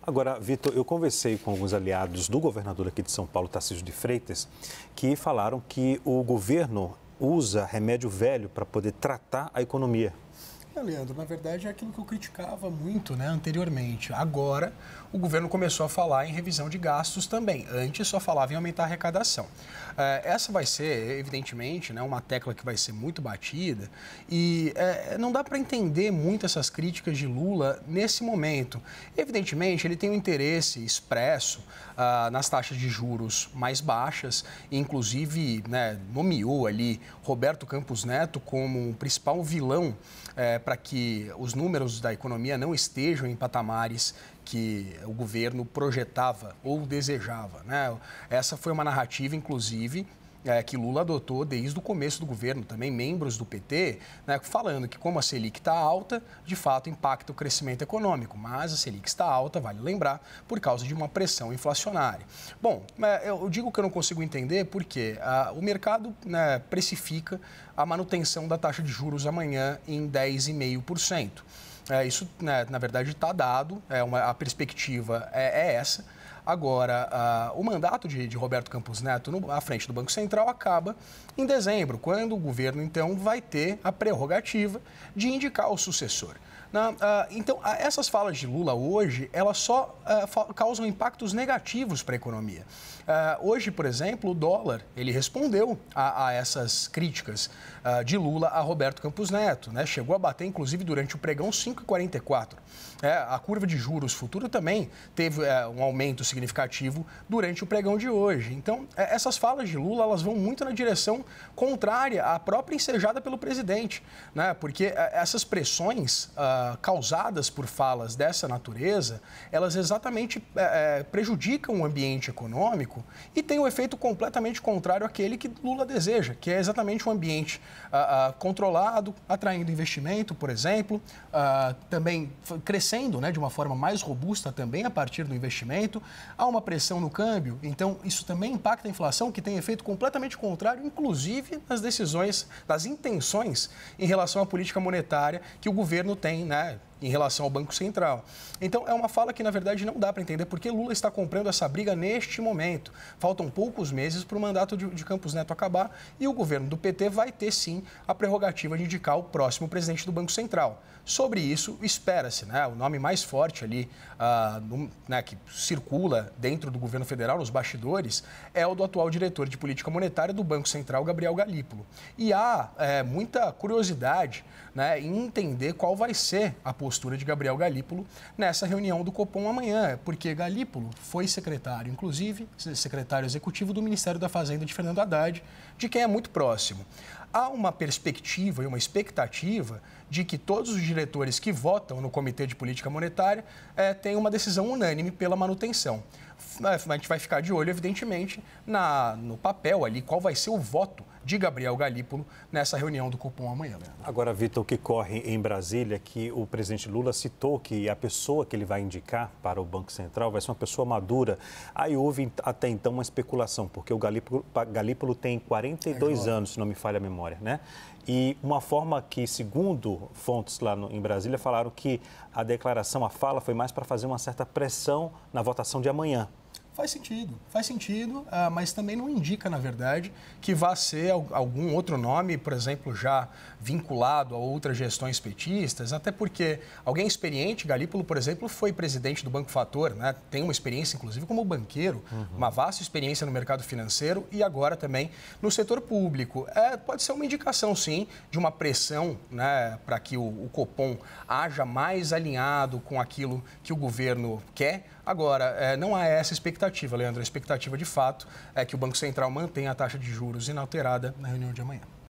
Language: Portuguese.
Agora, Vitor, eu conversei com alguns aliados do governador aqui de São Paulo, Tarcísio de Freitas, que falaram que o governo usa remédio velho para poder tratar a economia. Leandro, na verdade é aquilo que eu criticava muito, anteriormente. Agora, o governo começou a falar em revisão de gastos também. Antes só falava em aumentar a arrecadação. Essa vai ser, evidentemente, uma tecla que vai ser muito batida e não dá para entender muito essas críticas de Lula nesse momento. Evidentemente, ele tem um interesse expresso nas taxas de juros mais baixas, inclusive nomeou ali Roberto Campos Neto como o principal vilão para que os números da economia não estejam em patamares que o governo projetava ou desejava. Essa foi uma narrativa, inclusive, que Lula adotou desde o começo do governo, também membros do PT, falando que como a Selic está alta, de fato impacta o crescimento econômico, mas a Selic está alta, vale lembrar, por causa de uma pressão inflacionária. Bom, eu digo que eu não consigo entender porque o mercado precifica a manutenção da taxa de juros amanhã em 10,5%. Isso, na verdade, está dado, a perspectiva é essa. Agora, o mandato de Roberto Campos Neto à frente do Banco Central acaba em dezembro, quando o governo, então, vai ter a prerrogativa de indicar o sucessor. Então, essas falas de Lula hoje, elas só causam impactos negativos para a economia. Hoje, por exemplo, o dólar, ele respondeu a essas críticas de Lula a Roberto Campos Neto, Chegou a bater, inclusive, durante o pregão 5,44. A curva de juros futuro também teve um aumento significativo durante o pregão de hoje. Então, essas falas de Lula, elas vão muito na direção contrária à própria ensejada pelo presidente, Porque essas pressões causadas por falas dessa natureza, elas exatamente prejudicam o ambiente econômico e têm um efeito completamente contrário àquele que Lula deseja, que é exatamente um ambiente controlado, atraindo investimento, por exemplo, também crescendo de uma forma mais robusta também a partir do investimento. Há uma pressão no câmbio, então isso também impacta a inflação, que tem efeito completamente contrário, inclusive nas decisões, nas intenções em relação à política monetária que o governo tem, em relação ao Banco Central. Então, é uma fala que, na verdade, não dá para entender porque Lula está comprando essa briga neste momento. Faltam poucos meses para o mandato de Campos Neto acabar e o governo do PT vai ter, sim, a prerrogativa de indicar o próximo presidente do Banco Central. Sobre isso, espera-se, o nome mais forte ali, que circula dentro do governo federal, nos bastidores, é o do atual diretor de política monetária do Banco Central, Gabriel Galípolo. E há muita curiosidade em entender qual vai ser a postura de Gabriel Galípolo nessa reunião do Copom amanhã, porque Galípolo foi secretário, inclusive, secretário executivo do Ministério da Fazenda de Fernando Haddad, de quem é muito próximo. Há uma perspectiva e uma expectativa de que todos os diretores que votam no Comitê de Política Monetária tenham uma decisão unânime pela manutenção. A gente vai ficar de olho, evidentemente, no papel ali, qual vai ser o voto de Gabriel Galípolo nessa reunião do Copom amanhã, Leandro. Agora, Vitor, o que corre em Brasília é que o presidente Lula citou que a pessoa que ele vai indicar para o Banco Central vai ser uma pessoa madura. Aí houve até então uma especulação, porque o Galípolo tem 42 anos, se não me falha a memória, E uma forma que, segundo fontes lá em Brasília, falaram que a declaração, a fala, foi mais para fazer uma certa pressão na votação de amanhã. Faz sentido, mas também não indica, na verdade, que vá ser algum outro nome, por exemplo, já vinculado a outras gestões petistas, até porque alguém experiente, Galípolo, por exemplo, foi presidente do Banco Fator, tem uma experiência, inclusive, como banqueiro, uma vasta experiência no mercado financeiro e agora também no setor público. Pode ser uma indicação, sim, de uma pressão para que o Copom haja mais alinhado com aquilo que o governo quer. Agora, não há essa expectativa, Leandro. A expectativa, de fato, é que o Banco Central mantenha a taxa de juros inalterada na reunião de amanhã.